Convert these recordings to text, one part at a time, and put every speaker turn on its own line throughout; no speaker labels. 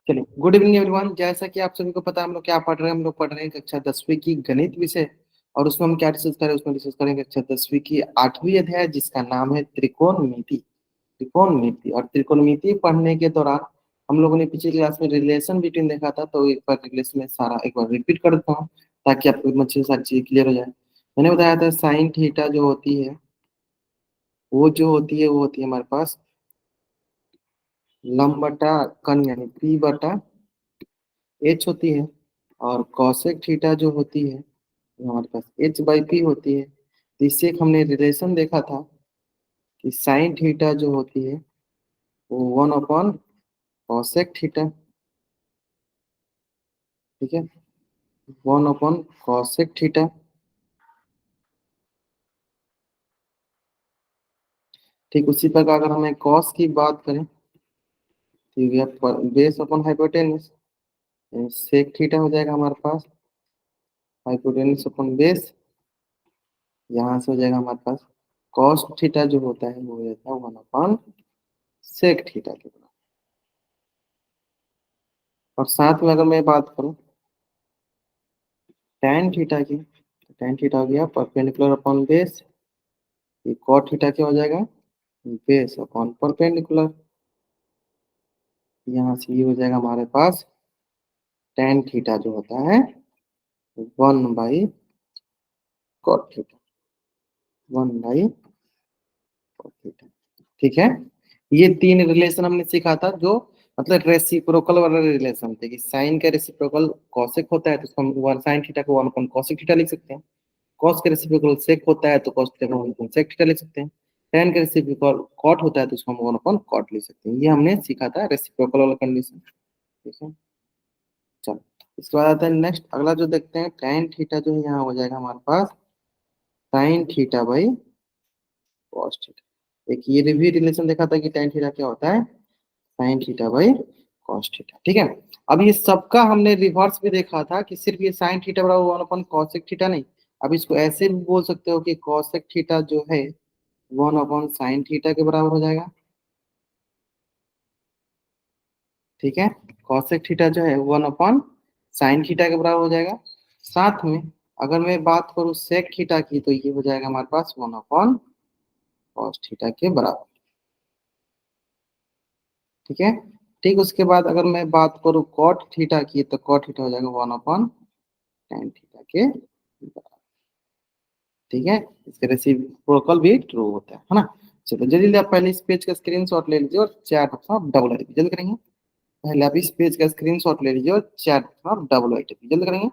चलिए, good evening everyone. जैसा कि आप सभी को पता है, हम लोग क्या पढ़ रहे हैं। हम लोग पढ़ रहे हैं कक्षा 10वीं की गणित विषय। और उसमें हम क्या डिस्कस करें, उसमें डिस्कस करेंगे कक्षा 10वीं की 8वीं अध्याय, जिसका नाम है त्रिकोणमिति। त्रिकोणमिति और त्रिकोणमिति पढ़ने के दौरान हम लोगों ने पिछली क्लास में रिलेशन बिटवीन देखा था। तो एक बार रिलेशन में सारा एक बार रिपीट कर देता हूँ, ताकि आपको अच्छी सारी चीजें क्लियर हो जाए। मैंने बताया था साइन थीटा जो होती है, वो होती है हमारे पास लंब बटा कन, यानी पी बटा एच होती है। और कॉसेक थीटा जो होती है, वो हमारे पास एच बाई पी होती है। तो इससे एक हमने रिलेशन देखा था कि साइन थीटा जो होती है वो 1 अपॉन कॉसेक थीटा। ठीक है, 1 अपॉन कॉसेक थीटा। ठीक उसी प्रकार अगर हमें कॉस की बात करें तो ये base upon hypotenuse, sec theta हो जाएगा हमारे पास हाइपोटेनस अपॉन बेस। यहाँ से हो जाएगा हमारे पास कॉस थीटा जो होता है वो हो जाता है 1 अपॉन सेक थीटा के बराबर। और साथ में अगर मैं बात करूं tan थीटा की, तो tan थीटा हो गया परपेंडिकुलर अपॉन बेस। ये cot थीटा क्या हो जाएगा, बेस अपॉन परपेंडिकुलर। यहाँ से ये हो जाएगा हमारे पास tan थीटा जो होता है 1/cot थीटा, 1/cot थीटा। ठीक है, ये तीन रिलेशन हमने सीखा था, जो मतलब रेसिप्रोकल वाला रिलेशन थे कि साइन का रेसिप्रोकल कॉसेक होता है तो उसको हम वन साइन थीटा को 1/cosec थीटा लिख सकते हैं। कॉस के रेसिप्रोकल सेक होता है तो कॉस थीटा को 1/sec थीटा लिख सकते हैं। tan के रेसिप्रोकल कॉट होता है तो उसको हम 1/cot लिख सकते हैं। ये हमने सीखा था रेसिप्रोकल वाला कंडीशन। ठीक है, चलो इसके बाद आता है नेक्स्ट, अगला जो देखते हैं tan थीटा जो है यहाँ हो जाएगा हमारे पास sine theta by cos theta. एक ये भी रिलेशन देखा था कि tan थीटा क्या होता है, sign theta by cos theta. ठीक है, अब ये सबका हमने रिवर्स भी देखा था कि सिर्फ ये साइन थीटा बराबर 1/cosec थीटा नहीं। अब इसको ऐसे भी बोल सकते हो कि कॉसेक थीटा जो है 1/sin थीटा के बराबर हो जाएगा। ठीक है, कॉसेक थीटा जो है 1/sin थीटा के बराबर हो जाएगा। साथ में अगर मैं बात करूँ सेक थीटा की, तो ये हो जाएगा हमारे पास 1/cos थीटा के बराबर। ठीक है, ठीक उसके बाद अगर मैं बात करूँ कॉट थीटा की, तो कॉट थीटा हो जाएगा 1/tan थीटा के बराबर। ठीक है, इसका रेसिप्रोकल भी ट्रू होता है ना। चलो जल्दी जल्दी आप पहले इस पेज का स्क्रीनशॉट ले लीजिए और चैट ऑप्शन डबल जल्दी करेंगे। पहले आप इस पेज का स्क्रीनशॉट ले लीजिए और चैट ऑप्शन डबल वाइट जल्दी करेंगे।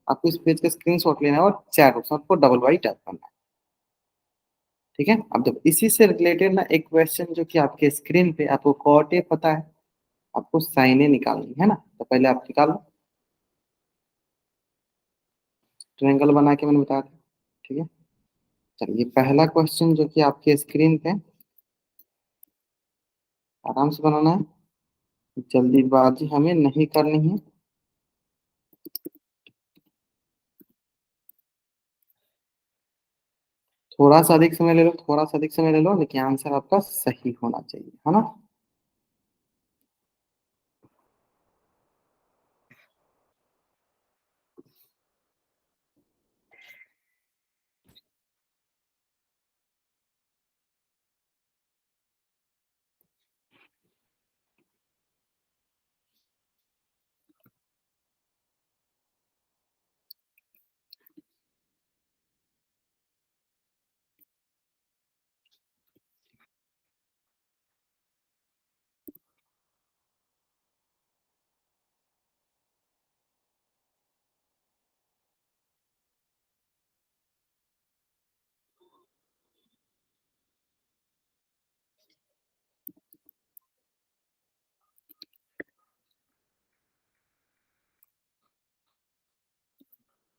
आपको इस पेज का स्क्रीनशॉट लेना है और चैट ऑप्शन को डबल वाइट टैप करना है। ठीक है, अब जब इसी से रिलेटेड ना एक क्वेश्चन जो कि आपके स्क्रीन पे आपको कॉटे पता है, आपको साइने निकालनी है ना, तो पहले आप निकालो। ट्रायंगल बना के मैंने बताया था। ठीक है, चलिए पहला क्वेश्चन जो कि आपके स्क्रीन पे, आराम से बनाना है, जल्दीबाजी हमें नहीं करनी है। थोड़ा सा अधिक समय ले लो, थोड़ा सा अधिक समय ले लो, लेकिन आंसर आपका सही होना चाहिए, है ना।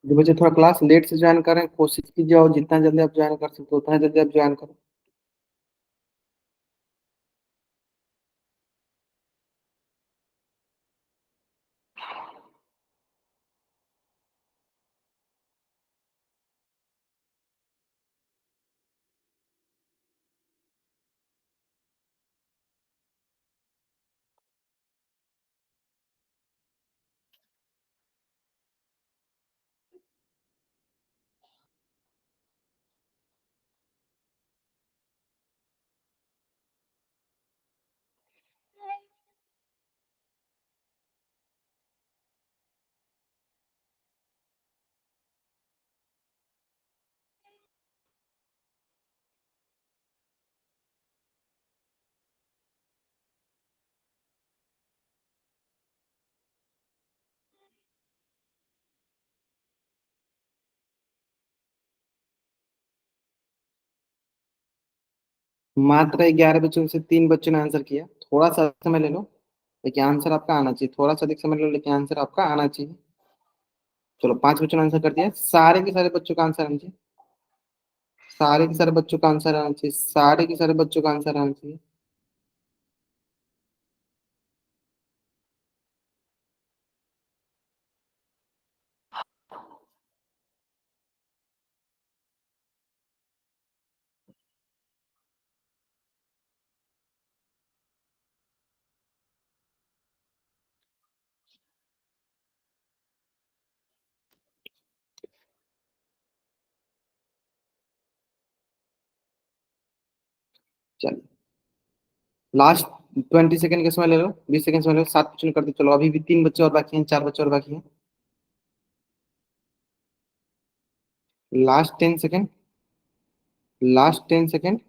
जो बच्चे थोड़ा क्लास लेट से ज्वाइन करें, कोशिश कीजिए और जितना जल्दी आप ज्वाइन कर सकते हो उतना जल्दी आप ज्वाइन करो। मात्र 11 बच्चों में से 3 बच्चों ने आंसर किया, थोड़ा सा समय ले लो, लेकिन आंसर आपका आना चाहिए, थोड़ा सा अधिक समय ले लो लेकिन आंसर आपका आना चाहिए। चलो 5 बच्चों ने आंसर कर दिया, सारे के सारे बच्चों का आंसर आना चाहिए, सारे के सारे बच्चों का आंसर आना चाहिए, सारे के सारे बच्चों का आंसर आना चाहिए। चलो लास्ट 20 सेकंड का समय ले लो, 20 सेकंड समय ले लो, 7 बच्चों ने कर दिया। चलो अभी भी 3 बच्चे और बाकी हैं, 4 बच्चे और बाकी हैं। Last 10 second, last 10 second.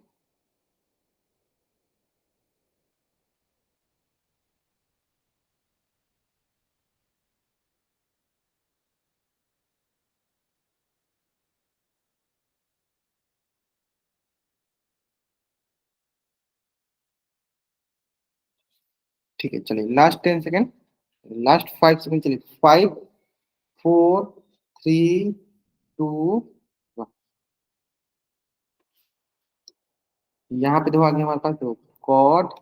ठीक है चलिए लास्ट 10 सेकंड, लास्ट 5 सेकंड, चलिए 5 4 3 2 1। यहाँ पे देखो आगे हमारे पास देखो कॉट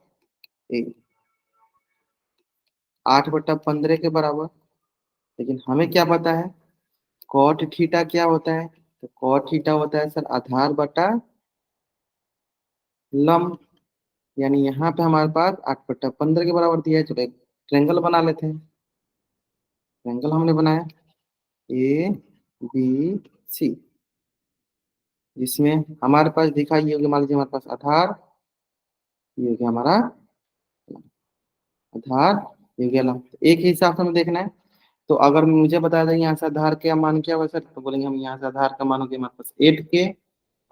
8/15 के बराबर, लेकिन हमें क्या पता है कॉट थीटा क्या होता है? तो कॉट थीटा होता है सर आधार बटा लंब, यानी यहाँ पे हमारे पास 8/15 के बराबर दिया है। चलो एक ट्रेंगल बना लेते हैं। ट्रेंगल हमने बनाया ABC, जिसमें हमारे पास दिखा ये हो गया, मान लीजिए हमारे पास आधार, ये हो गया हमारा आधार, ये हो गया लंब। तो एक ही हिसाब से हमें देखना है। तो अगर मुझे बताया जाए यहाँ से आधार का मान क्या होगा सर, तो बोलेंगे हम यहाँ से आधार का मान हो गया हमारे पास 8K,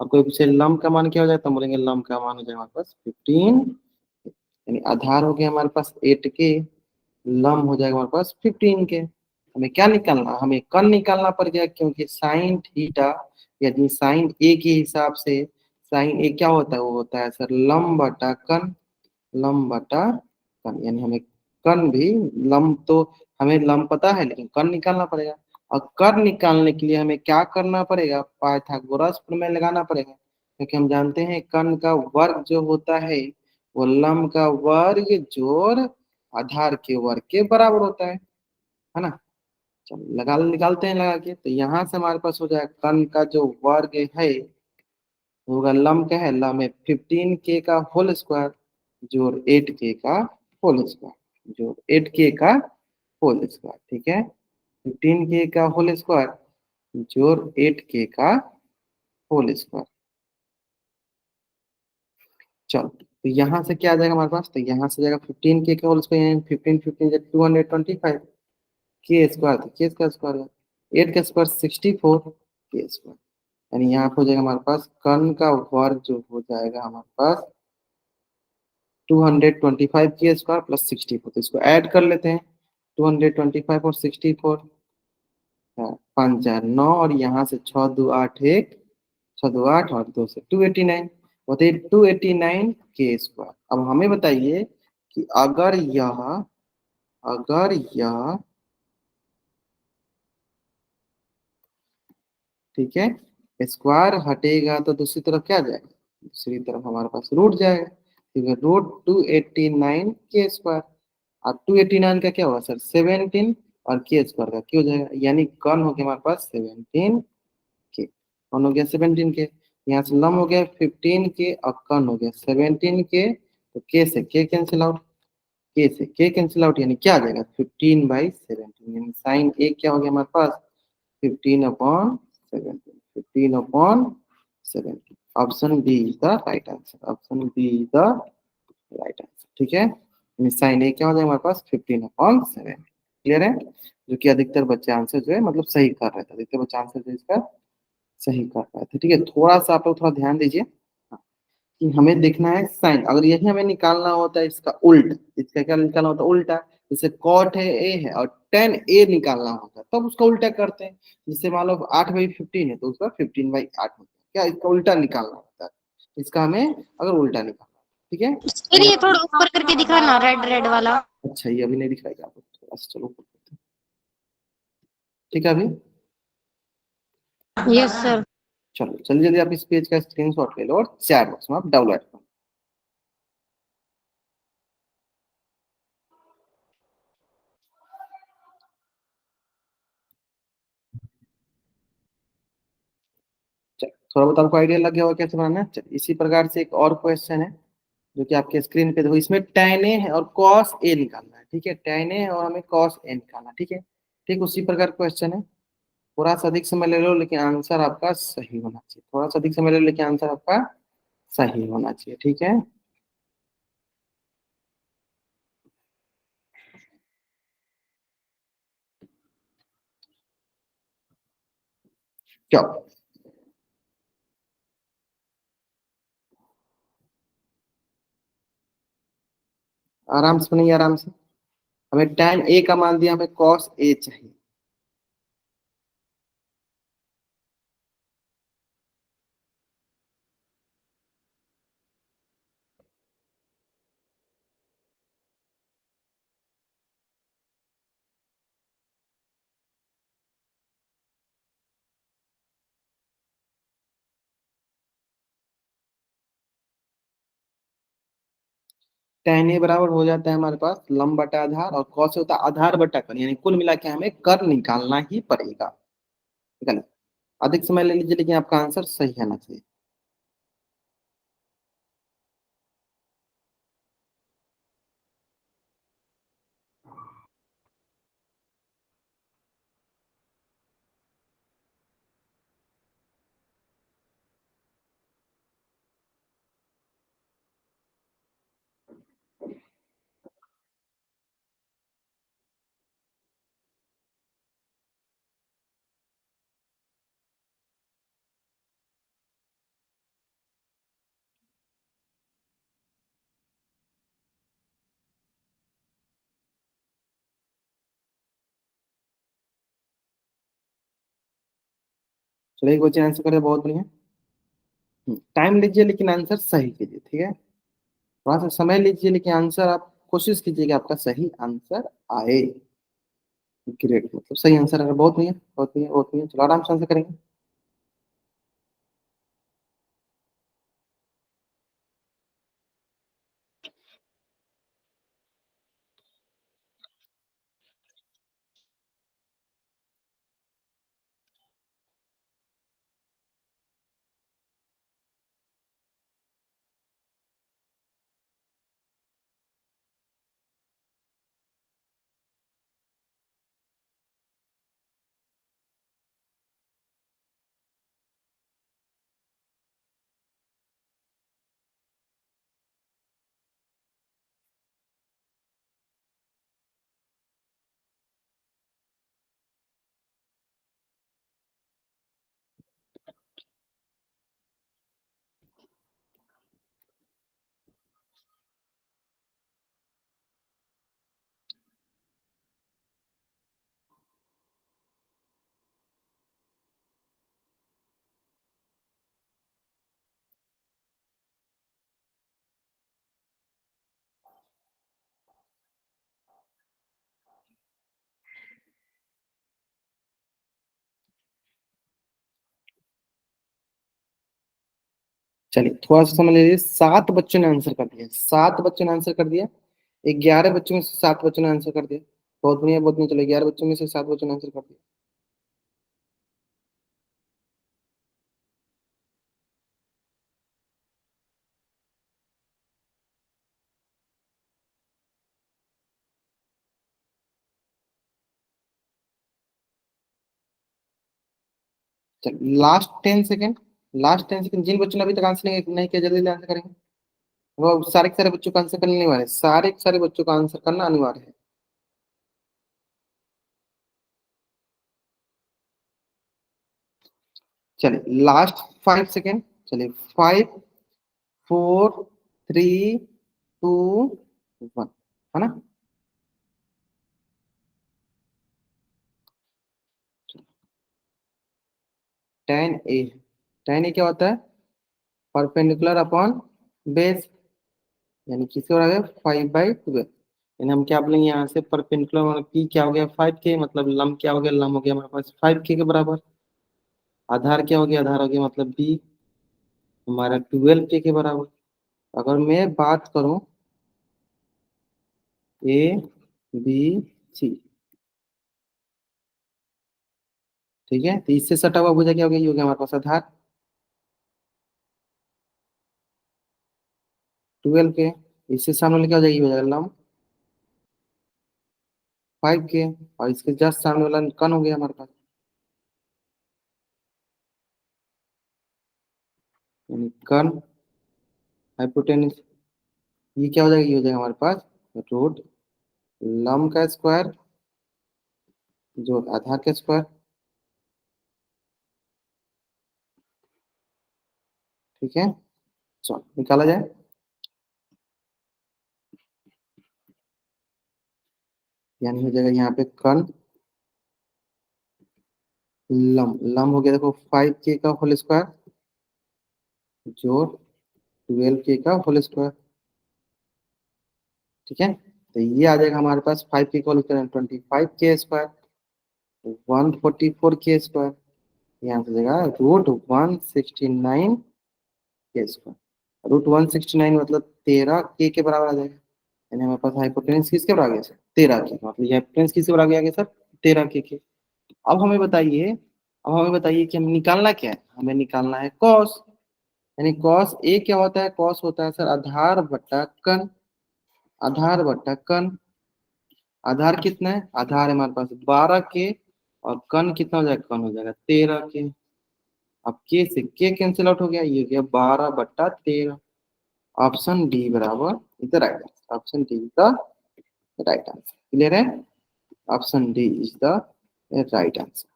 और कोई पूछे लंब का मान क्या हो जाए तो हम बोलेंगे लंब का मान हो जाए हमारे पास 15, यानी आधार हो गया हमारे पास 8K, लंब हो जाएगा हमारे पास 15K। हमें क्या निकालना, हमें कन निकालना पड़ गया, क्योंकि साइन थीटा यानी साइन ए के हिसाब से साइन ए क्या होता है, वो होता है सर लंब बटा कन, लंब बटा कन, यानी हमें कन भी, लंब तो हमें लंब पता है लेकिन कन निकालना पड़ेगा। और कन निकालने के लिए हमें क्या करना पड़ेगा, पाइथागोरस प्रमेय लगाना पड़ेगा, क्योंकि हम जानते हैं कन का वर्ग जो होता है वो लंब का वर्ग जोड़ आधार के वर्ग के बराबर होता है ना। चलो लगा निकालते हैं लगा के, तो यहाँ से हमारे पास हो जाएगा कन का जो वर्ग है होगा लंब का है, लंब है 15K का होल स्क्वायर जोड़ 8K का होल स्क्वायर, जोड़ 8K का होल स्क्वायर, ठीक है। 15K का होल स्क्वायर जोड़ 8K का होल स्क्वायर। चलो तो यहाँ से क्या आ जाएगा हमारे पास, तो यहाँ से जाएगा 15K का होल स्क्वायर, 15 15 225 के स्क्वायर, तो के का स्क्वायर 8 का स्क्वायर 64 के स्क्वायर, यानी यहाँ पे हो जाएगा हमारे पास कर्ण का वर्ग जो हो जाएगा हमारे पास 225 के स्क्वायर प्लस 64, तो इसको ऐड कर लेते हैं। 225 और 64, 5 4 9, और यहाँ से 6 2 8 1, 6 2 8 और 2 से 289, बताइए 289 के स्क्वायर। अब हमें बताइए कि अगर यह ठीक है स्क्वायर हटेगा तो दूसरी तरफ क्या जाएगा, दूसरी तरफ हमारे पास रूट जाएगा, क्योंकि रूट 289 के स्क्वायर। और 289 का क्या होगा सर 17, और के स्क्वायर का क्या हो जाएगा, यानी कौन हो गया हमारे पास 17K, कौन हो गया 17K, यहाँ से लम हो गया 15K और कौन हो गया 17K, तो के से के कैंसिल आउट, के से के कैंसिल आउट, यानी क्या आ जाएगा 15/17, यानी साइन ए क्या हो गया हमारे पास 15/17, 15/17। Option B is the right answer, option B is the right answer, ठीक है। साइन ए क्या हो जाएगा हमारे पास 15/7, क्लियर है। जो कि अधिकतर बच्चे आंसर जो है मतलब सही कर रहे थे, अधिकतर बच्चे आंसर जो है इसका सही कर रहे थे, ठीक है। थोड़ा सा आप लोग थोड़ा ध्यान दीजिए, हाँ, कि हमें देखना है साइन, अगर यही हमें निकालना होता है इसका उल्ट, इसका क्या निकालना होता है उल्टा, जैसे कॉट है ए है और टेन ए निकालना होता है तब उसका उल्टा करते हैं। जैसे मान लो 8/15 है तो उसका 15/8 होता है, क्या इसका उल्टा निकालना होता है। इसका हमें अगर उल्टा निकालना, ठीक है।
फिर ये थोड़ा ऊपर करके दिखाना, रेड रेड वाला।
अच्छा ये अभी नहीं दिखाएगा आपको, थोड़ा सा चलो ऊपर करते हैं। ठीक है अभी,
यस सर।
चलो जल्दी जल्दी आप इस पेज का स्क्रीनशॉट ले लो और चैट बॉक्स में आप डाउनलोड करो। चलो थोड़ा बहुत आपको आइडिया लग गया होगा कैसे बनाना है। चलिए इसी प्रकार से एक और क्वेश्चन है जो कि आपके स्क्रीन पे देखो, इसमें tan ए है और cos ए निकालना है, ठीक है। tan ए है और हमें cos ए निकालना है, ठीक है। ठीक उसी प्रकार क्वेश्चन है, थोड़ा सा अधिक समय ले लो लेकिन आंसर आपका सही होना चाहिए, थोड़ा सा अधिक समय ले लो लेकिन आंसर आपका सही होना चाहिए, ठीक है। चलो आराम से बनिए, आराम से। हमें tan ए का मान दिया, हमें cos ए चाहिए। tan ए बराबर हो जाता है हमारे पास लंब बटा आधार, और cos होता है आधार बटा कर, यानी कुल मिला के हमें कर निकालना ही पड़ेगा, ठीक है ना। अधिक समय ले लीजिए लेकिन आपका आंसर सही आना चाहिए। चलिए क्वेश्चन आंसर करें, बहुत बढ़िया। टाइम लीजिए लेकिन आंसर सही कीजिए, ठीक है। थोड़ा सा समय लीजिए लेकिन आंसर आप कोशिश कीजिए कि आपका सही आंसर आए। ग्रेट, मतलब सही आंसर है, बहुत बढ़िया बहुत बढ़िया बहुत बढ़िया। चलो आराम से आंसर करेंगे। चलिए थोड़ा सा समझ लीजिए, 7 बच्चों ने आंसर कर दिया, 7 बच्चों ने आंसर कर दिया। 11 बच्चों में से 7 बच्चों ने आंसर कर दिया, बहुत बढ़िया बहुत बढ़िया। चलो 11 बच्चों में से 7 बच्चों ने आंसर कर दिया। चलो लास्ट 10 सेकेंड, लास्ट 10 सेकेंड, जिन बच्चों ने अभी तक आंसर नहीं किया जल्दी आंसर करेंगे। वो सारे के सारे बच्चों का आंसर करने वाले, सारे के सारे बच्चों का आंसर करना अनिवार्य है। चलिए लास्ट 5 सेकेंड। चलिए 5, 4, 3, 2, 1, है ना। tan ए, tan ए क्या होता है, परपेंडिकुलर अपॉन बेस, यानी किसके बराबर है 5/12। यानी हम क्या बोलेंगे यहाँ से, परपेंडिकुलर मतलब पी क्या हो गया 5K, मतलब लंब क्या हो गया, लंब हो गया हमारे पास 5K के बराबर। आधार क्या हो गया, आधार हो गया मतलब बी हमारा 12K के बराबर। अगर मैं बात करूं ABC, ठीक है, तो इससे सटा हुआ भुजा क्या हो गया, ये हो गया हमारे पास आधार 12K। इससे सामने वाला क्या हो जाएगी, हो जाएगा लंब 5K। और इसके जस्ट सामने वाला कन हो गया हमारे पास, यानी कन हाइपोटेन्यूज। ये क्या हो जाएगा, ये हो जाएगा हमारे पास रूट लंब का स्क्वायर जो आधार का स्क्वायर। ठीक है, चलो निकाला जाए। यानी हो जाएगा यहाँ पे कन लंब, लंब हो गया देखो 5K का होल स्क्वायर जो 12K का होल स्क्वायर। ठीक है, तो ये आ जाएगा हमारे पास 5K का whole square 25K square, 144K square. यहाँ से जाएगा रूट 169K स्क्वायर। रूट 169 मतलब 13K के बराबर आ जाएगा। यानी हमारे पास हाइपोटेन्यूज किसके बराबर आ गया सर, 13K। मतलब ये हाइपोटेन्यूज किसके बराबर आ गया सर, 13K के। अब हमें बताइए, अब हमें बताइए कि हमें निकालना क्या है, हमें निकालना है कॉस। यानी कॉस ए क्या होता है, कॉस होता है सर आधार बट्टा कन, आधार बट्टा कन। आधार कितना है, आधार है हमारे पास 12K, और कन कितना हो जाएगा, कन हो जाएगा 13K। अब के से के कैंसिल आउट हो गया, ये हो गया 12/13। ऑप्शन डी बराबर is the right answer, option D is the right answer. Clear है, option D is the right answer.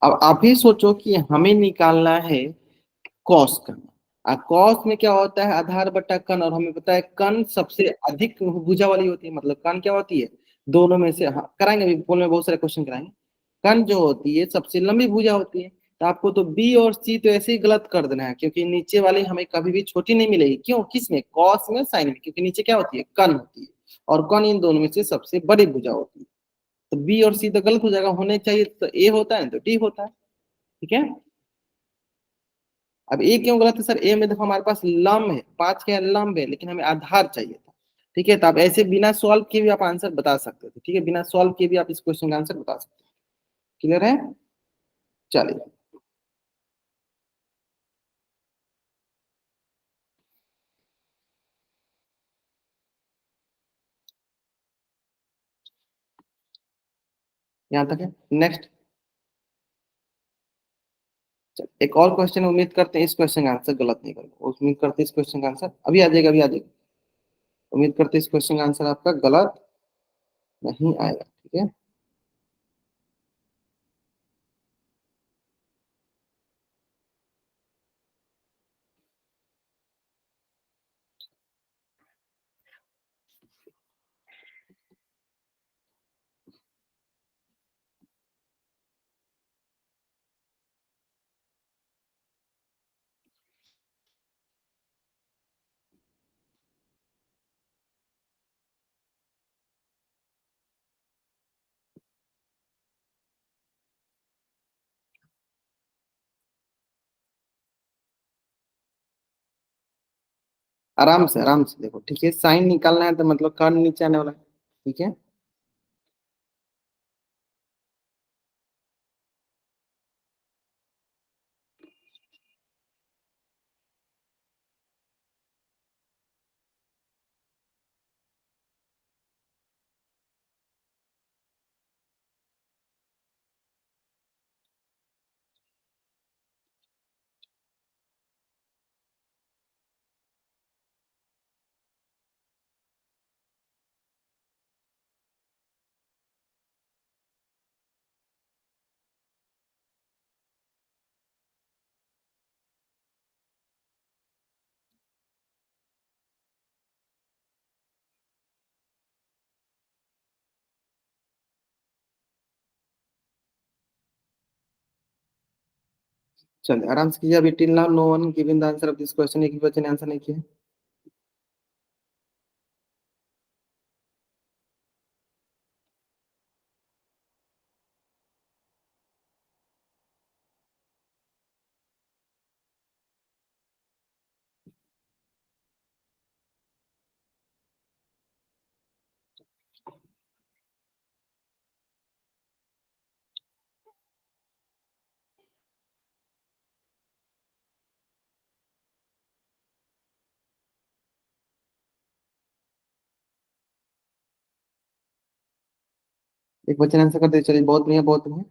अब आप ही सोचो कि हमें निकालना है कॉस का। कॉस में क्या होता है, आधार बट्टा कन, और हमें पता है कन सबसे अधिक भुजा वाली होती है। मतलब कन क्या होती है, दोनों में से, हाँ कराएंगे अभी पोल में बहुत सारे क्वेश्चन कराएंगे। कन जो होती है सबसे लंबी भुजा होती है। तो आपको तो बी और सी तो ऐसे ही गलत कर देना है, क्योंकि नीचे वाली हमें कभी भी छोटी नहीं मिलेगी। क्यों, किस में, कॉस में, साइन में, क्योंकि नीचे क्या होती है, कन होती है, और कन इन दोनों में से सबसे बड़ी भुजा होती है। तो बी और सी तो गलत हो जाएगा, होने चाहिए तो ए होता है तो डी होता है। ठीक है, अब ए क्यों गलत है सर, ए में देखो हमारे पास लंब है, 5 के लंब है, लेकिन हमें आधार चाहिए था। ठीक है, तो आप ऐसे बिना सॉल्व किए भी आप आंसर बता सकते थे। ठीक है, बिना सॉल्व किए भी आप इस क्वेश्चन का आंसर बता सकते हैं। क्लियर है, चलिए। यहाँ तक है, नेक्स्ट। एक और क्वेश्चन, उम्मीद करते हैं इस क्वेश्चन का आंसर गलत नहीं करेगा, उम्मीद करते हैं इस क्वेश्चन का आंसर अभी आ जाएगा, अभी आ जाएगा। उम्मीद करते हैं इस क्वेश्चन का आंसर आपका गलत नहीं आएगा। ठीक है, आराम से देखो। ठीक है, साइन निकालना है तो मतलब कर्ण नीचे आने वाला है। ठीक है, चलिए आराम से कीजिए। अभी till now no one given the answer of this question, एक भी बच्चे ने आंसर नहीं किया। एक बच्चे ने आंसर कर दिया, चलिए बहुत बढ़िया बहुत बढ़िया।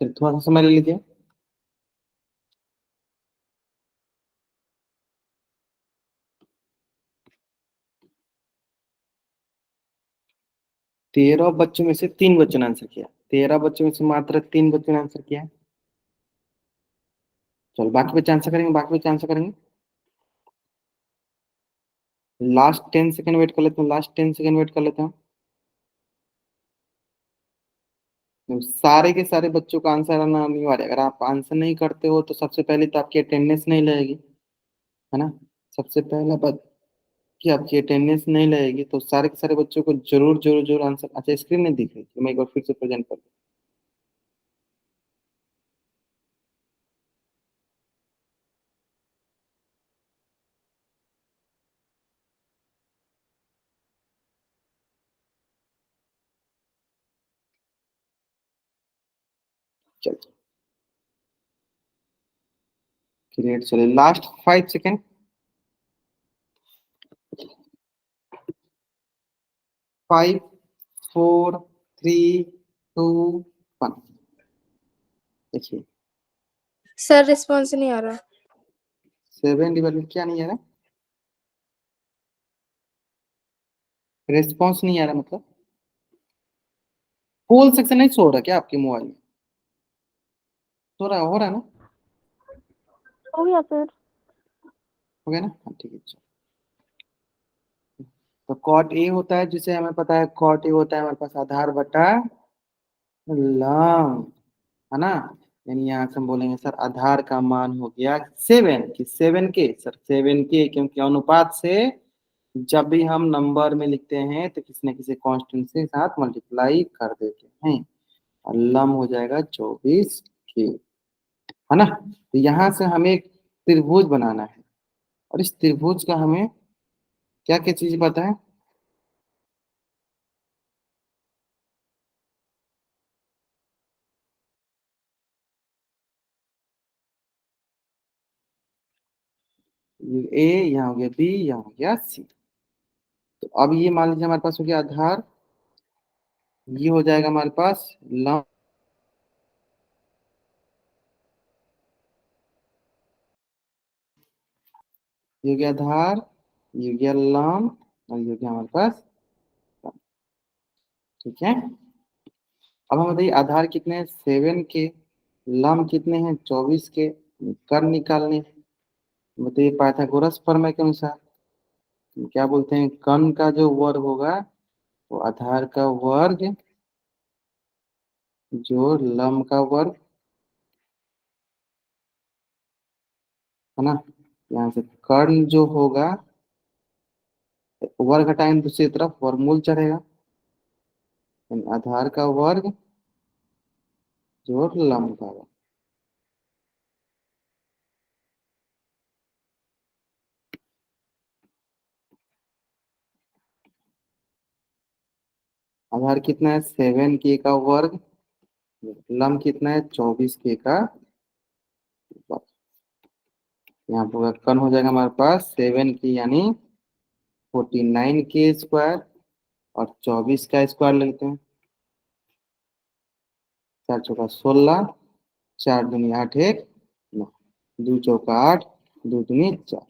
चलिए थोड़ा सा समय ले लीजिए। 13 बच्चों में से 3 बच्चों ने आंसर किया, 13 बच्चों में से मात्र 3 बच्चों ने आंसर किया। चलो बाकी बच्चे आंसर करेंगे, बाकी बच्चे आंसर करेंगे। लास्ट 10 सेकंड वेट कर लेते हैं, लास्ट 10 सेकंड वेट कर लेते हैं। तो सारे के सारे बच्चों का आंसर आना अनिवार्य है। अगर आप आंसर नहीं करते हो तो सबसे पहले तो आपकी अटेंडेंस नहीं लगेगी, है ना। सबसे पहला बात कि आपकी अटेंडेंस नहीं लगेगी, तो सारे के सारे बच्चों को जरूर जरूर जरूर आंसर। अच्छा स्क्रीन नहीं दिख रही, तो मैं एक बार फिर से प्रेजेंट कर दूं। चलिए क्रिएट, चलिए लास्ट 5 सेकेंड। 5, 4, 3, 2, 1। देखिए
सर रिस्पॉन्स नहीं आ रहा।
7 डिवाइड में क्या नहीं आ रहा, रिस्पॉन्स नहीं आ रहा मतलब कॉल सेक्शन नहीं शो हो रहा क्या आपके मोबाइल में? हो रहा है ना?
हो गया सर।
हो गया ना, हाँ ठीक है चलो। तो कॉट ए होता है, जिसे हमें पता है कॉट ए होता है हमारे पास आधार बटा लॉन्ग, है ना। यानी यहाँ से हम बोलेंगे सर आधार का मान हो गया 7, कि 7 के सर 7 के, क्योंकि अनुपात से जब भी हम नंबर में लिखते हैं तो किसी न किसी कांस्टेंट से साथ मल्टीप्लाई कर देते हैं, और लम हो जाएगा 24 के, है ना। तो यहाँ से हमें एक त्रिभुज बनाना है, और इस त्रिभुज का हमें क्या क्या चीज पता है। ये ए, यहाँ हो गया बी, यहाँ हो गया सी। तो अब ये मान लीजिए हमारे पास हो गया आधार, ये हो जाएगा हमारे पास लम, ये हो गया आधार, ये हो गया लम, और ये हो गया हमारे पास sum। ठीक है। अब हम बताइए आधार कितने हैं 7 के, लम कितने हैं 24 के, कर निकालने हैं। बताइए पाइथागोरस प्रमेय के अनुसार क्या बोलते हैं, कण का जो वर्ग होगा वो आधार का वर्ग जो लम का वर्ग है ना। यहाँ से कर्ण जो होगा वर्ग हटाएंगे दूसरी तरफ वर्गमूल चढ़ेगा, यानी आधार का वर्ग जोड़ लंब का वर्ग। आधार कितना है 7k का वर्ग, लंब कितना है 24k का वर्ग। यहाँ पर कर्ण हो जाएगा हमारे पास 7k यानी 49k स्क्वायर, और 24 का स्क्वायर लेते हैं। 4 चौका 16, 4 दूनी 8 एक 9, 2 चौका 8, 2 दूनी 4,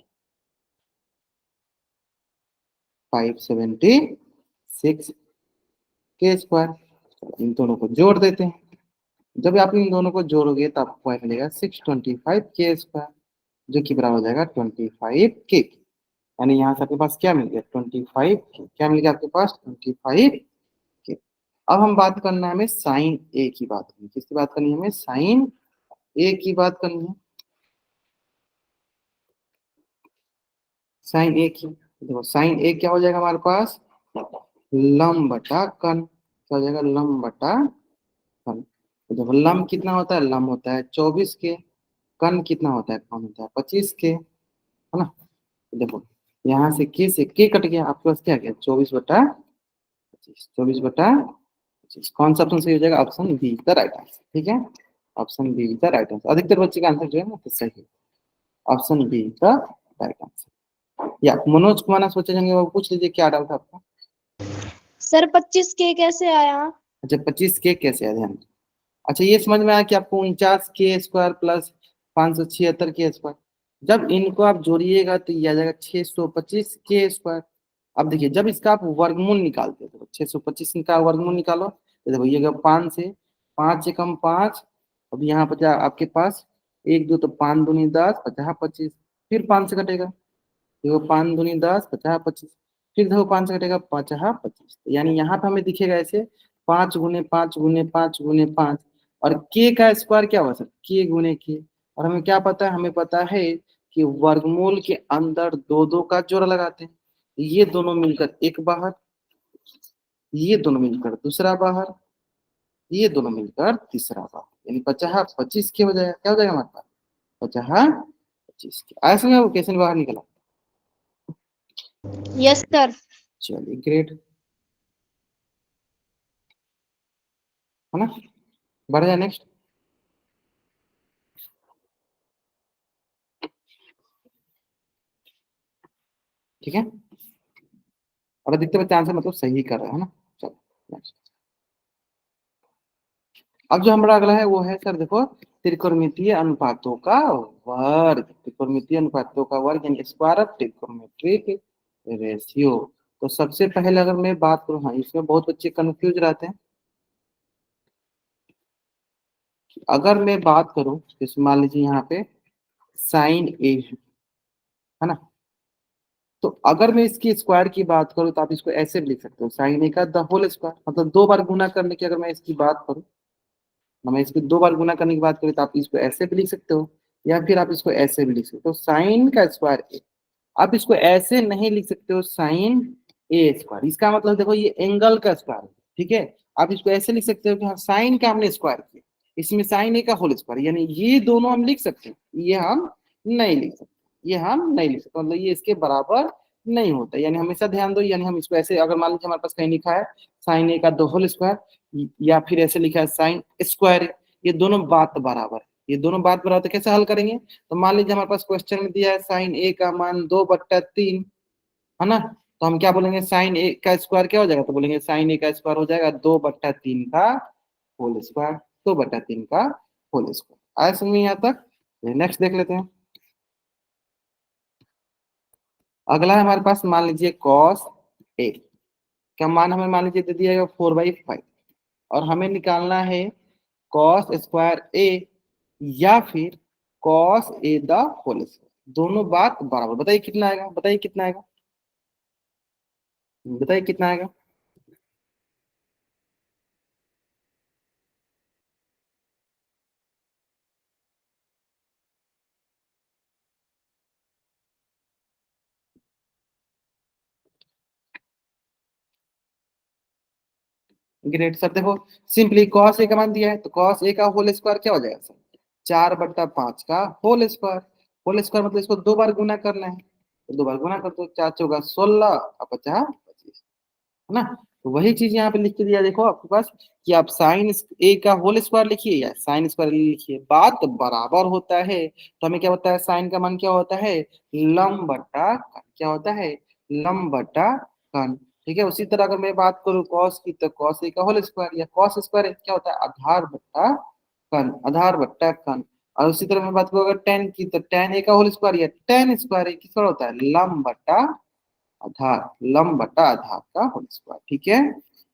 576 के स्क्वायर। इन दोनों को जोड़ देते हैं। जब आप इन दोनों को जोड़ोगे तो आपको पॉइंट मिलेगा 625k स्क्वायर, जो कि बराबर हो जाएगा 25k। यानी यहाँ से आपके पास क्या मिल गया 25k, क्या मिल गया आपके पास 25k। अब हम बात करना है हमें साइन ए की बात करनी है। किसकी बात करनी है हमें साइन ए की बात करनी है। साइन ए की देखो साइन ए क्या हो जाएगा हमारे पास लंब बटा कन, क्या हो जाएगा लंब बटा कन। तो देखो लंब कितना होता है, लंब होता है 24k, कन कितना होता है, कन होता है 25k, है ना। तो देखो यहाँ से के कट गया, आपके पास क्या गया 24/25, 24/25। कौन सा ऑप्शन सही हो जाएगा, option be the right answer. ठीक है, option be the right answer. अधिकतर बच्चे का आंसर जो है ना तो सही, option be the right answer. या मनोज कुमार सोचे जाएंगे, वो पूछ लीजिए क्या डाउट है आपका।
सर 25K कैसे आया?
अच्छा 25k कैसे है, ध्यान। अच्छा ये समझ में आया कि आपको 49k square plus 576k square, जब इनको आप जोड़िएगा तो ये आ जाएगा 625k स्क्वायर। अब देखिए जब इसका आप वर्गमूल निकालते हो तो 625 का वर्गमूल निकालो, तो देखो ये 5 से 5 एकम 5, अब यहाँ पर आपके पास 1 2 तो 5 दूनी 10, 50 25, फिर 5 से कटेगा, देखो 5 दूनी 10, 50 25, फिर देखो 5 से कटेगा 50 25। यानी यहाँ पे हमें दिखेगा ऐसे 5 गुने 5 गुने 5 गुने 5, और के का स्क्वायर क्या होगा सर के गुने के। और हमें क्या पता है, हमें पता है कि वर्गमूल के अंदर दो दो का जोड़ लगाते हैं, ये दोनों मिलकर एक बाहर, ये दोनों मिलकर दूसरा बाहर, ये दोनों मिलकर तीसरा बाहर, यानी 50 25 के हो जाएगा, क्या हो जाएगा हमारे पास 50 25 के। ऐसे में वो कैसे बाहर निकला।
Yes sir.
चलिए ग्रेट, है ना। बढ़ जाए नेक्स्ट। ठीक है, और अधिकतर बच्चे आंसर मतलब सही कर रहे हैं ना। चलो नेक्स्ट। अब जो हमारा अगला है वो है सर देखो त्रिकोणमितीय अनुपातों का वर्ग, त्रिकोणमितीय अनुपातों का वर्ग यानी स्क्वायर ऑफ ट्रिग्नोमेट्रिक रेशियो। तो सबसे पहले अगर मैं बात करूँ, हाँ इसमें बहुत बच्चे कंफ्यूज रहते हैं। अगर मैं बात करूँ जैसे मान लीजिए यहाँ पे साइन ए है ना, तो अगर मैं इसकी स्क्वायर की बात करूँ तो आप इसको ऐसे भी लिख सकते हो साइन ए का द होल स्क्वायर, मतलब 2 बार गुना करने की अगर मैं इसकी बात करूँ, मैं इसको 2 बार गुना करने की बात करें तो आप इसको ऐसे भी लिख सकते हो, या फिर आप इसको ऐसे भी लिख सकते हो साइन का स्क्वायर ए। आप इसको ऐसे नहीं लिख सकते हो साइन ए स्क्वायर, इसका मतलब देखो ये एंगल का स्क्वायर है। ठीक है, आप इसको ऐसे लिख सकते हो कि हाँ साइन का हमने स्क्वायर किया, इसमें साइन ए का होल स्क्वायर, यानी ये दोनों हम लिख सकते हैं, ये हम नहीं लिख सकते, ये हम नहीं लिख सकते, मतलब ये इसके बराबर नहीं होता। यानी हमेशा ध्यान दो, यानी हम इसको ऐसे अगर मान लीजिए हमारे पास कहीं लिखा है साइन ए का द होल स्क्वायर, या फिर ऐसे लिखा है साइन स्क्वायर, ये दोनों बात बराबर है, ये दोनों बात बराबर, तो कैसे हल करेंगे। तो मान लीजिए हमारे पास क्वेश्चन में दिया है साइन ए का मान 2/3, है ना। तो हम क्या बोलेंगे साइन ए का स्क्वायर क्या हो जाएगा, तो बोलेंगे साइन ए का स्क्वायर हो जाएगा 2/3 का होल स्क्वायर, 2/3 का होल स्क्वायर। आया समझ में यहाँ तक। नेक्स्ट देख लेते हैं। अगला है हमारे पास मान लीजिए कॉस ए का मान हमें मान लीजिए दे दिया है 4/5, और हमें निकालना है कॉस स्क्वायर ए या फिर cos A the whole square, दोनों बात बराबर। बताइए कितना आएगा, बताइए कितना आएगा, बताइए कितना आएगा। Great sir. देखो सिंपली कॉस ए का मान दिया है तो कॉस ए का होल स्क्वायर क्या हो जाएगा सर, 4/5 का होल स्क्वायर। होल स्क्वायर मतलब इसको 2 बार गुना करना है, तो 2 बार गुना कर दो, 4 × 4 = 16 और 50 25, है ना। तो वही चीज यहाँ पे लिख के दिया देखो आपके पास कि आप साइन ए का होल स्क्वायर लिखिए या साइन स्क्वायर लिखिए, बात बराबर होता है तो हमें क्या होता है, साइन का मान क्या होता है, लंब बटा कन। क्या होता है, लंब बटा कन। ठीक है। उसी तरह अगर मैं बात करूं कॉस की तो कॉस ए का होल स्क्वायर या कॉस स्क्वायर क्या होता है, आधार बट्टा कन, आधार बट्टा कन। और उसी तरह मैं बात करूँ अगर टेन की तो टेन ए का होल स्क्वायर या टेन स्क्वायर किसका होता है, लंब बट्टा आधार, लंब बटा आधार का होल स्क्वायर। ठीक है।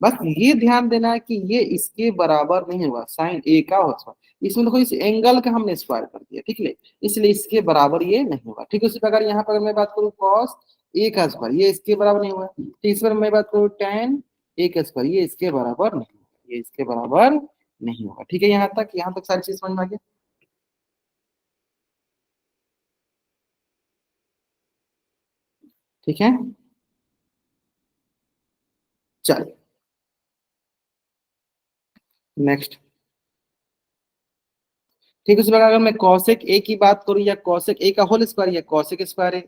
बस ये ध्यान देना है कि ये इसके बराबर नहीं होगा, साइन ए का होल स्क्वायर इसमें देखो इस एंगल का हमने स्क्वायर कर दिया, ठीक है, इसलिए इसके बराबर ये नहीं होगा। ठीक है। उसी प्रकार यहाँ पर मैं बात करूँ कॉस ए का स्क्वायर, ये इसके बराबर नहीं होगा। तो इस पर मैं बात करूँ टेन ए का स्क्वायर, ये इसके बराबर नहीं होगा, ये इसके बराबर नहीं होगा। ठीक है। यहाँ तक सारी चीज समझ में आ गया। ठीक है। चलिए नेक्स्ट। ठीक है। उसी प्रकार अगर मैं कॉसेक ए की बात करूं या कॉसेक ए का होल स्क्वायर या कॉसेक स्क्वायर है,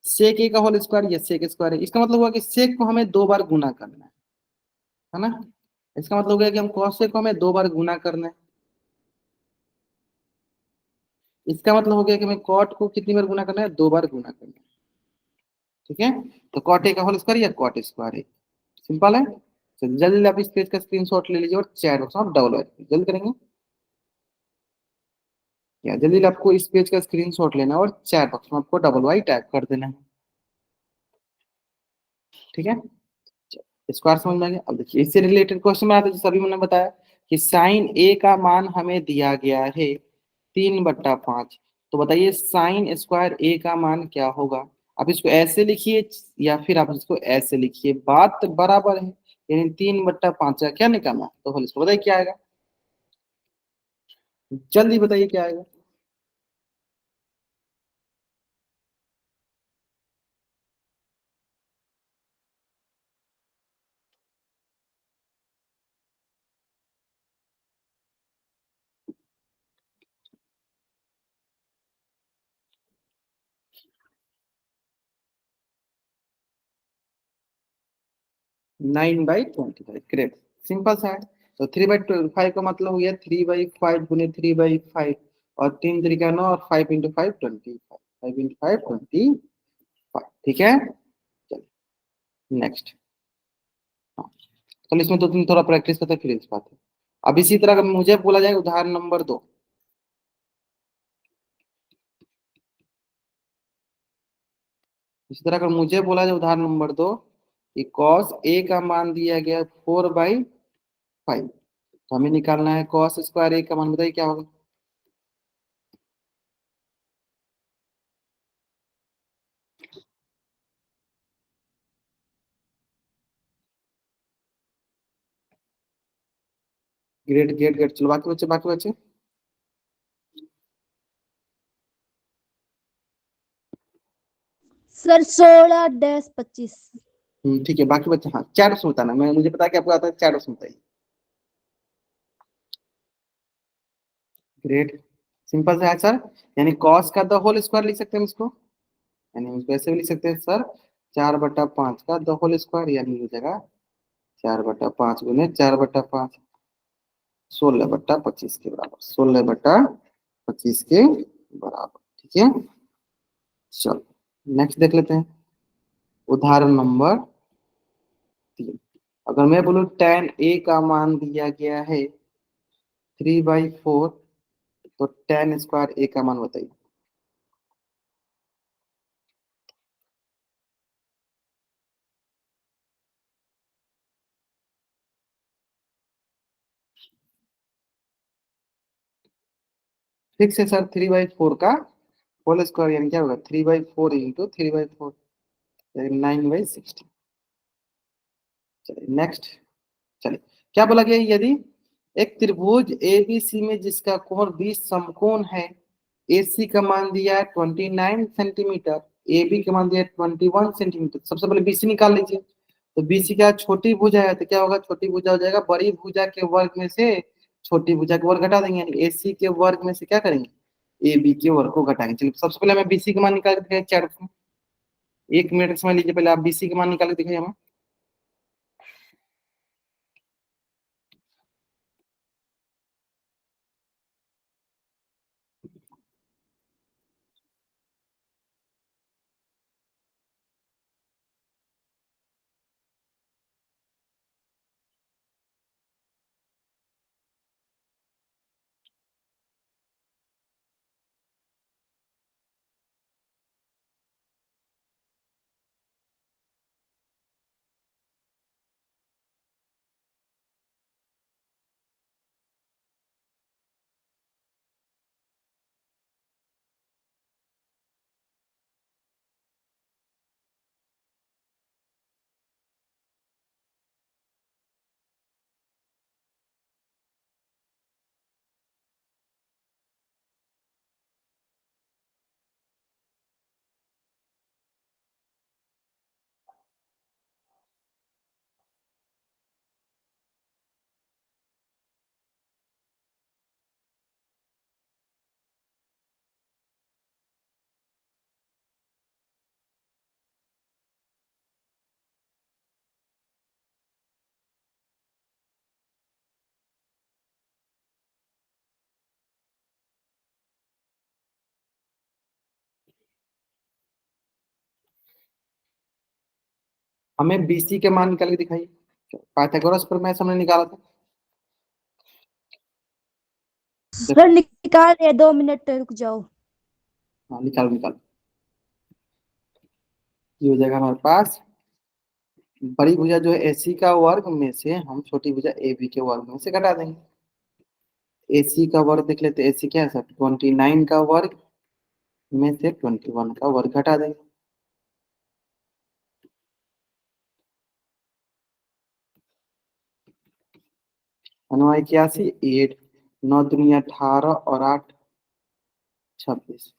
सेक ए का होल स्क्वायर या सेक स्क्वायर है, इसका मतलब हुआ कि सेक को हमें 2 बार गुना करना है ना। इसका मतलब हो गया कि हम कॉसेक को हमें 2 बार गुना करना है। इसका मतलब हो गया कि हमें कॉट को कितनी बार गुना करना है, 2 बार गुना करना है। ठीक है। तो कॉट ए का होल स्क्वायर या कॉट स्क्वायर है, सिंपल है। तो जल्दी आप इस पेज का स्क्रीनशॉट ले लीजिए और चैट बॉक्स में डबल जल्दी करेंगे या जल्दी आपको इस पेज का स्क्रीनशॉट लेना है और चैट बॉक्स में आपको डबल वाई टाइप कर देना है। ठीक है। स्क्वायर समझ में आ गया। अब देखिए इससे रिलेटेड क्वेश्चन में आता है, जो सभी मैंने बताया कि साइन ए का मान हमें दिया गया है 3/5, तो बताइए साइन स्क्वायर ए का मान क्या होगा। आप इसको ऐसे लिखिए या फिर आप इसको ऐसे लिखिए, बात बराबर है। यानी 3/5 का क्या निकालना है, तो होल स्क्वायर बताइए क्या आएगा, जल्दी बताइए क्या आएगा। 9/25। ग्रेट, सिंपल सा है। तो 3/5 का मतलब हो गया 3/5 गुने 3/5 और 3 × 3 = 9 और 5 × 5 = 25, 5 × 5 = 25। ठीक है। चलिए नेक्स्ट। हाँ चलो इसमें 2 3 थोड़ा प्रैक्टिस करते हैं फिर इस बात है। अब इसी तरह अगर मुझे बोला जाए उदाहरण नंबर 2, इसी तरह अगर मुझे बोला जाए उदाहरण नंबर 2 कि कॉस ए का मान दिया गया 4/5, तो हमें निकालना है कॉस स्क्वायर ए का मान, बताइए क्या होगा। Great great great. चलो बाकी बच्चे
सर 16-25।
ठीक है। बाकी बच्चे हाँ चैट बॉक्स में बताना, मैं मुझे पता है कि आपको आता है, चैट बॉक्स में बताइए। ग्रेट, सिंपल सा है सर। यानी कॉस का द होल स्क्वायर लिख सकते हैं हम इसको, यानी हम इसको ऐसे भी लिख सकते हैं सर, 4/5 का द होल स्क्वायर, यानी हो जाएगा 4/5 गुने 4/5, 16/25 के बराबर, 16/25 के बराबर। ठीक है। चलो नेक्स्ट देख लेते हैं उदाहरण नंबर 3। अगर मैं बोलूँ tan ए का मान दिया गया है 3/4, तो tan स्क्वायर ए का मान बताइए। फिक्स है सर, 3/4 का होल स्क्वायर यानी क्या होगा, 3/4 × 3/4 यानी 9/60। चलिए नेक्स्ट। चलिए क्या बोला गया, यदि एक त्रिभुज एबीसी में जिसका कोण 20 समकोण है, एसी का मान दिया है 29 सेंटीमीटर, ए बी का मान दिया है 21 सेंटीमीटर, सबसे पहले बीसी निकाल लीजिए। तो बीसी क्या छोटी भुजा है, तो क्या होगा, छोटी भुजा हो जाएगा, बड़ी भुजा के वर्ग में से छोटी भुजा के वर्ग घटा देंगे, यानी एसी के वर्ग में से क्या करेंगे, ए बी के वर्ग को घटाएंगे। चलिए सबसे पहले हमें बीसी का मान निकाल के दिखाइए चैट में। 1 मिनट का समय लीजिए, पहले आप बीसी का मान निकाल के दिखाइए हमें। हमें बीसी के मान निकाल के दिखाइए, पाइथागोरस पर मैं हमने निकाला था।
सर निकाल दिया, 2 मिनट रुक जाओ।
हाँ निकाल निकाल। ये हो जाएगा हमारे पास, बड़ी भुजा जो है एसी का वर्ग में से हम छोटी भुजा ए बी के वर्ग में से घटा देंगे। एसी का वर्ग देख लेते, एसी क्या है सर, 29 का वर्ग में से 21 का वर्ग घटा देंगे। अनुवाई 81, 8, 9 दूनी 18 और 8 26,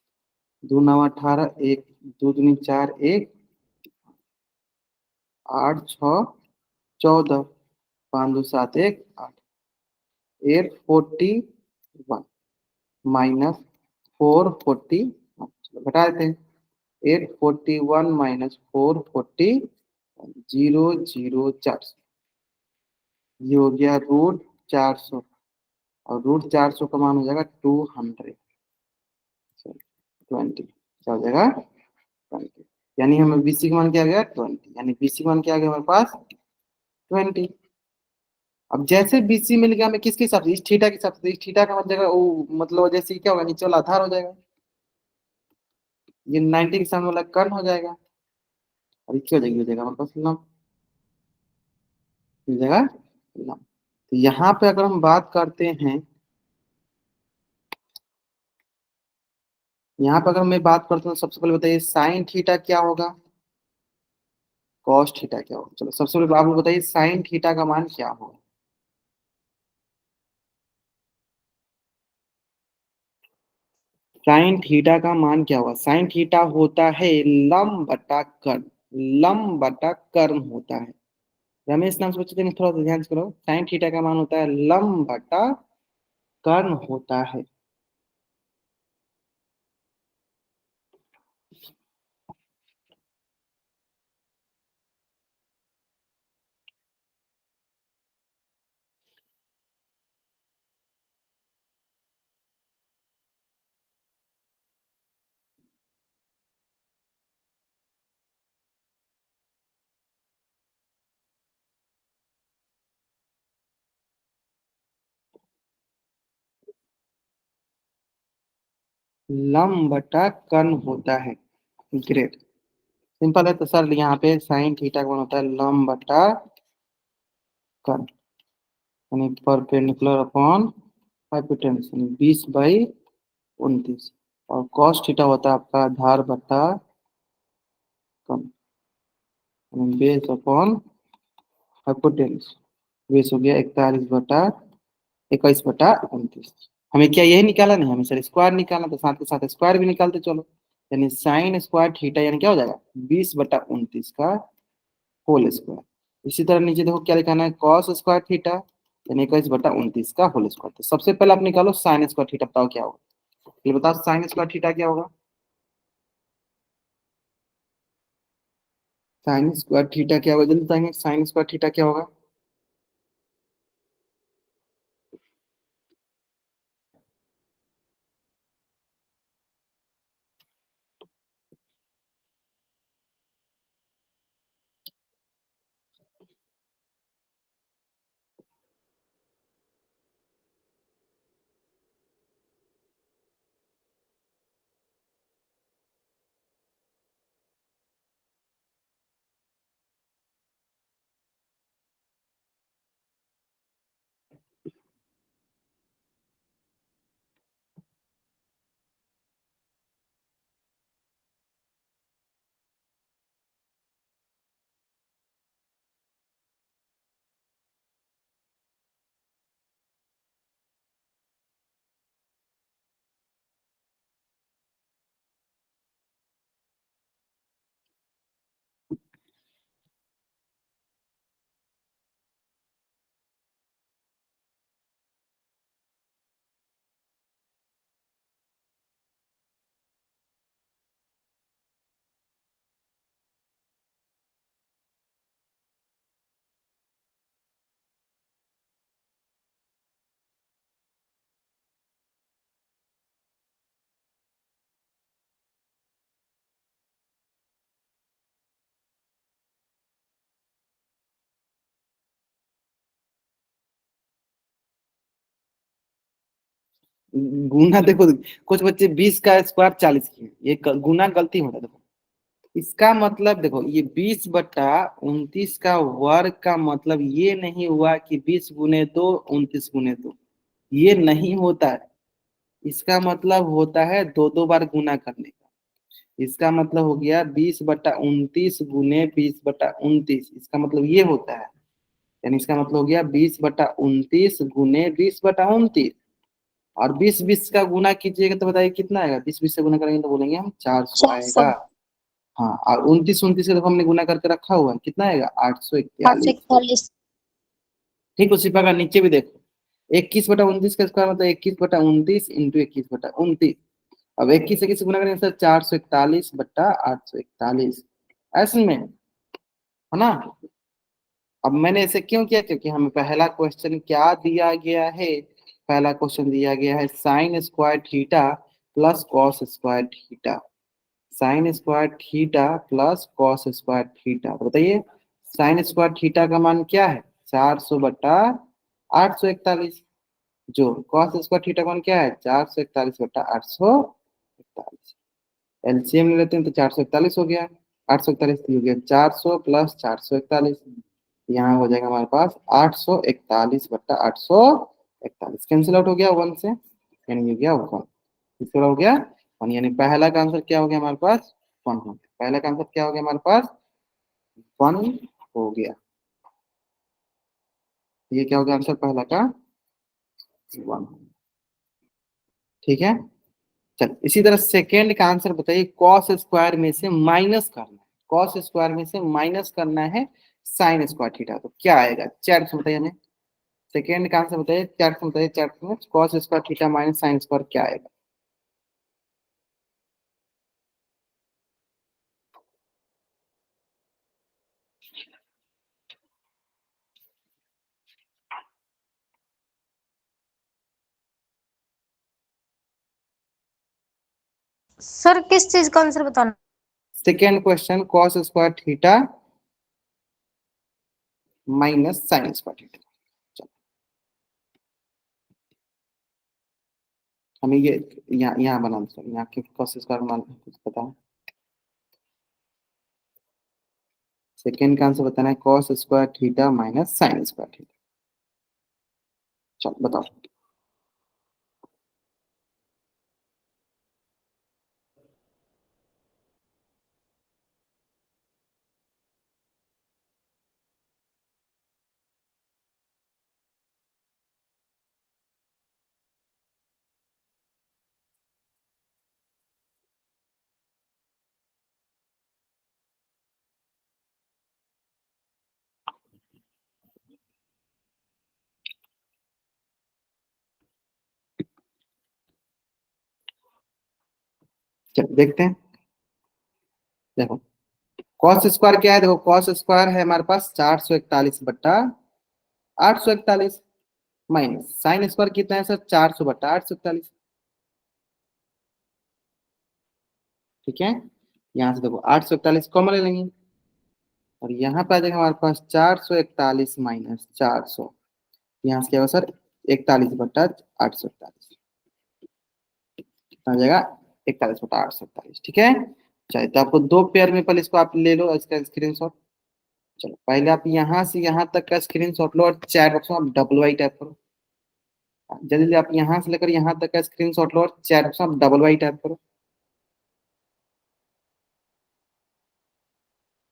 2 9 18, 1 2 दूनी 4, 1 8 6 14, 5 2 7 1 8, 841 माइनस 440, घटा देते हैं, 841 माइनस 440, 004, ये हो गया √400, और √400 का मान हो जाएगा 220, क्या हो जाएगा 20, यानी हमें बीसी का मान क्या आ गया 20, यानी बीसी का मान क्या आ गया हमारे पास 20। अब जैसे बीसी मिल गया हमें किसके हिसाब से, इस थीटा के हिसाब से, इस थीटा का मतलब वो मतलब जैसे क्या होगा, नीचे वाला आधार हो जाएगा, ये 90 के सामने वाला कर्ण हो जाएगा, और ये क्या हो जाएगा हमारे पास लंब, मिल जाएगा लंब। तो यहाँ पे अगर हम बात करते हैं, यहाँ पे अगर मैं बात करता हूँ, सबसे पहले बताइए साइन थीटा क्या होगा, कॉस थीटा क्या होगा। चलो सबसे पहले आप लोग बताइए साइन थीटा का मान क्या होगा। साइन थीटा का मान क्या होगा, साइन थीटा होता है लंब बटा कर्ण, लंब बटा कर्ण होता है। रमेश नाम से बच्चे ने थोड़ा सा ध्यान से करो, साइन थीटा का मान होता है लंब बटा कर्ण होता है। लंब बटा कर्ण होता है, ग्रेट, सिंपल है। तो सर यहाँ पे साइन थीटा का मान होता है लंब बटा कर्ण, यानी परपेंडिकुलर अपॉन हाइपोटेन्यूस, 20/29, और कॉस थीटा होता है आपका आधार बटा कर्ण, यानी बेस अपॉन हाइपोटेन्यूस, बेस हो गया 21/29। हमें क्या यही निकाला नहीं, हमें सर स्क्वायर निकालना, तो साथ के साथ स्क्वायर भी निकालते चलो, यानी साइन स्क्वायर थीटा यानी क्या हो जाएगा 20/29 का होल स्क्वायर, इसी तरह नीचे देखो क्या लिखाना है, कॉस स्क्वायर थीटा यानी 21/29 का होल स्क्वायर। तो सबसे पहले आप निकालो साइन स्क्वायर थीटा, बताओ क्या होगा। ये बताओ साइन स्क्वायर थीटा क्या होगा। साइन स्क्वायर थीटा क्या होगा, जल्दी बताएंगे साइन स्क्वायर थीटा क्या होगा। गुना देखो, कुछ बच्चे 20 का स्क्वायर 40 किए, ये गुना गलती हो रहा है। देखो इसका मतलब देखो, ये 20/29 का वर्ग का मतलब ये नहीं हुआ कि 20 × 2 29 × 2, ये नहीं होता है। इसका मतलब होता है दो दो बार गुना करने का। इसका मतलब हो गया 20/29 गुने 20/29, इसका मतलब ये होता है। यानी इसका मतलब हो गया 20/29 गुने 20/29। और 20 20 का गुना कीजिएगा तो बताइए कितना आएगा। 20 20 से गुना करेंगे तो बोलेंगे हम 400
400।
आएगा। हाँ, और 29 29 से देखो हमने गुना करके रखा हुआ है, कितना आएगा 841।
841।
ठीक, उसी प्रकार नीचे भी देखो, 21/29 का स्क्वायर मतलब 21/29 इंटू 21/29। अब 21 से गुना करेंगे सर 441/841, ऐसे में, है ना। अब मैंने ऐसे क्यों किया, क्योंकि हमें पहला क्वेश्चन क्या दिया गया है। पहला क्वेश्चन दिया गया है sine square theta plus cos square theta. Sine square theta plus cos square theta, तो बताइए साइन स्क्वायर थीटा का मान क्या है, 400/841। जो कॉस स्क्वायर थीटा का मान क्या है, 441/841। एलसीएम ले लेते हैं तो 441 हो गया। 841 हो गया 400 प्लस 441, यहाँ हो जाएगा हमारे पास 841/841। कैंसिल आउट हो गया 1 से, यानी हो गया 1। इसका हो गया 1, यानी पहला का आंसर क्या हो गया हमारे पास, 1 हो गया। पहला का आंसर क्या हो गया हमारे पास, 1 हो गया। ये क्या हो गया आंसर पहला का, 1। ठीक है। चल इसी तरह सेकेंड का आंसर बताइए, कॉस स्क्वायर में से माइनस करना है। कॉस स्क्वायर में से माइनस करना है साइन स्क्वायर थीटा, तो क्या आएगा चैट से बताइए हमें। सेकेंड का आंसर बताइए, चैट से बताइए, चैट में cos square theta minus sine square क्या आएगा।
सर किस चीज का आंसर बताना।
Second question, cos square theta minus sine square theta. चलो, हमें ये यहाँ बना दो, यहाँ के कॉस स्क्वायर मान कुछ बताओ। सेकेंड का आंसर बताना है cos square theta minus sine square theta. चलो बताओ। चलो देखते हैं। देखो कॉस स्क्वायर क्या है, देखो कॉस स्क्वायर है हमारे पास 441/841 माइनस साइन स्क्वायर कितना है सर, 400/841। ठीक है, यहाँ से देखो 841 कॉमन ले लेंगे और यहाँ पे आ जाएगा हमारे पास 441 - 400। यहाँ से क्या होगा सर, 41/841 कितना आ जाएगा, 41/841। ठीक है, चलिए तो आपको दो पेयर में पहले इसको आप ले लो इसका स्क्रीनशॉट। चलो पहले आप यहाँ से यहाँ तक का स्क्रीनशॉट लो और चैट बॉक्स में आप डबल वाई टाइप करो। जल्दी जल्दी आप यहाँ से लेकर यहाँ तक का स्क्रीनशॉट लो और चैट बॉक्स में आप डबल वाई टाइप करो।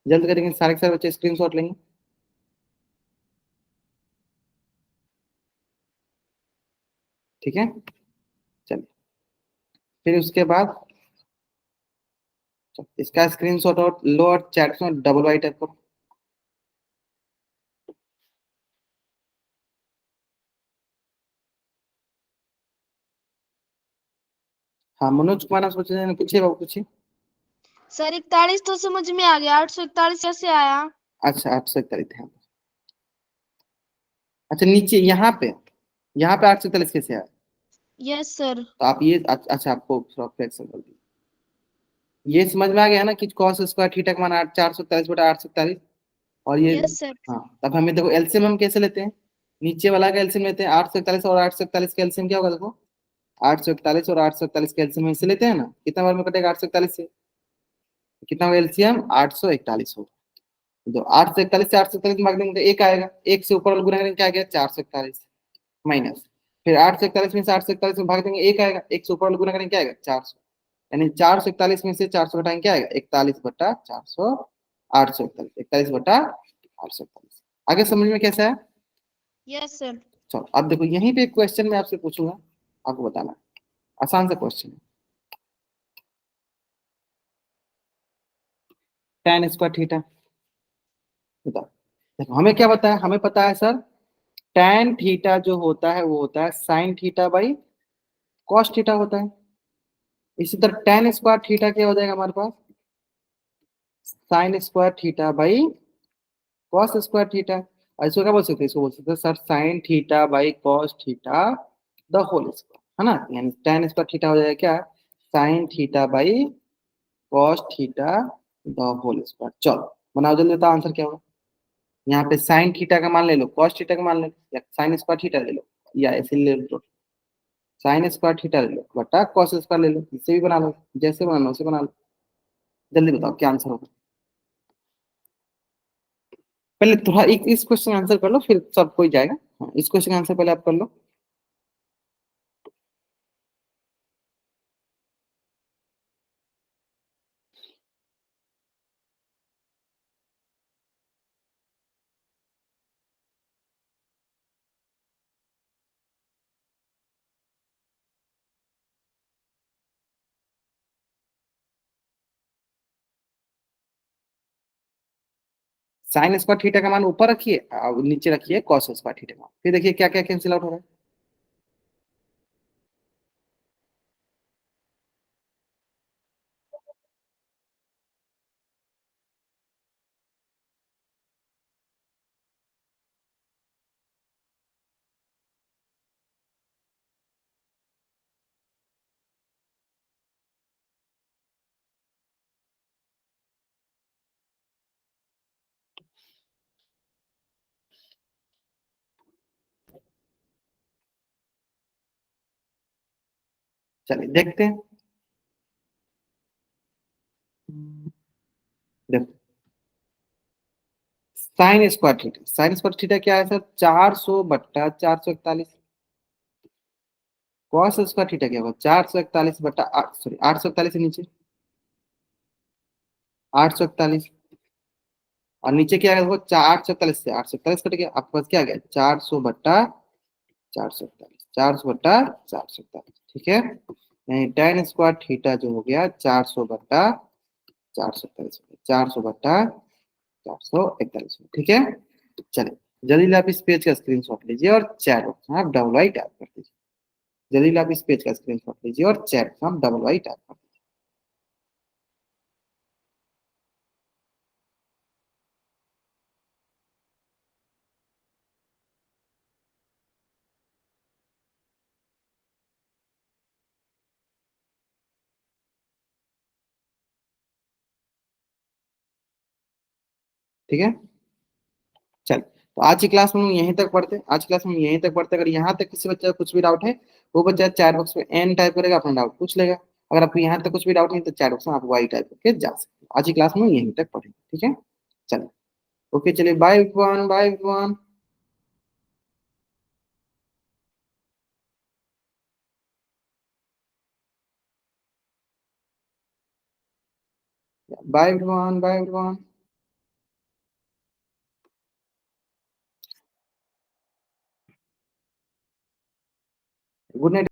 जल्द करेंगे, सारे के सारे बच्चे स्क्रीनशॉट लेंगे। ठीक है, चलिए फिर उसके बाद इसका स्क्रीनशॉट और लो और चैट में डबल वाई टाइप करो। हाँ मनोज कुमार आप सोचे पूछिए, बाबू पूछिए।
सर 41 तो समझ में आ गया, 841 कैसे आया?
अच्छा 841 ध्यान। अच्छा नीचे यहाँ पे 841 कैसे आया?
Yes sir.
तो आप ये अच्छा आपको फ्रैक्शन कर दी, ये समझ में आ गया ना कि कॉस स्क्वायर थीटा का मान 441/841 और ये।
Yes sir.
हाँ तब हमें देखो एलसीएम हम कैसे लेते हैं, नीचे वाला का एलसीएम लेते हैं 841 और 841 का एलसीएम क्या होगा, देखो 841 और 841 का एलसीएम इससे लेते हैं ना, कितना बार में कटेगा 841 से, कितना होगा एलसीएम 841 होगा। तो 841 से 841 भाग देंगे तो एक आएगा, एक से ऊपर वाला गुना करेंगे क्या आ गया 441 माइनस, फिर 841 में से 841 में भाग देंगे एक आएगा, एक से ऊपर वाला गुना करेंगे क्या आएगा 400, यानी 441 में से 400 घटाएंगे क्या आएगा 41/400, 841 41/841। आगे समझ में कैसा है?
Yes sir.
चलो अब देखो यहीं पे एक क्वेश्चन मैं आपसे पूछूंगा, आपको बताना, आसान सा क्वेश्चन है। tan स्क्वायर थीटा, बताओ। देखो हमें क्या पता है, हमें पता है सर tan थीटा जो होता है वो होता है sin theta by cos theta होता है। इसी तरह tan स्क्वायर थीटा क्या हो जाएगा हमारे पास, sin square theta by cos square theta. और इसको क्या बोल सकते हैं, इसको बोल सकते हैं sir sin theta by cos theta the whole square, है ना, यानी tan स्क्वायर थीटा हो जाएगा क्या, sin theta by cos theta the whole square. चलो बनाओ जल्दी, बताओ आंसर क्या होगा। यहाँ पे साइन थीटा का मान ले लो, कॉस थीटा का मान ले लो, या साइन स्क्वायर थीटा ले लो, या ऐसे ले लो, साइन स्क्वायर थीटा ले लो बटा कॉस स्क्वायर ले लो, इससे भी बना लो, जैसे बनाना उसे बना लो। जल्दी बताओ क्या आंसर होगा। पहले थोड़ा इस क्वेश्चन का आंसर कर लो फिर सब कोई जाएगा। हाँ, इस क्वेश्चन का आंसर पहले आप कर लो। साइन स्क्वायर थीटा का मान ऊपर रखिए और नीचे रखिए कॉस स्क्वायर थीटा का, फिर देखिए क्या क्या कैंसिल आउट हो रहा है। चलिए देखते हैं। देखो साइन स्क्वायर थीटा क्या है सर, 400/441। कॉस स्क्वायर थीटा क्या होगा 441 बटा सॉरी 841 से नीचे 841, और नीचे क्या है वो 841 से 841 कट गया, आपके पास क्या आ गया 400/441, 400/441। ठीक है, यानी tan स्क्वायर थीटा जो हो गया 400/441, 400/441। ठीक है, चलिए जल्दी आप इस पेज का स्क्रीनशॉट लीजिए और चैट बॉक्स में आप डबल आई टाइप कर दीजिए। जल्दी आप इस पेज का स्क्रीनशॉट लीजिए और चैट में आप डबल आई टाइप कर दीजिए। ठीक है, चल तो आज की क्लास में हम यहीं तक पढ़ते, आज की क्लास में यहीं तक पढ़ते। अगर यहाँ तक किसी बच्चे का कुछ भी डाउट है, वो बच्चा चैट बॉक्स में एन टाइप करेगा, अपना डाउट पूछ लेगा। अगर आपको यहाँ तक कुछ भी डाउट नहीं तो चैट बॉक्स में आप वाई टाइप करके जा सकते हो। आज की क्लास में यहीं तक पढ़ेंगे, ठीक है, चलो ओके, चलिए bye everyone, bye everyone, bye everyone, bye everyone, good night.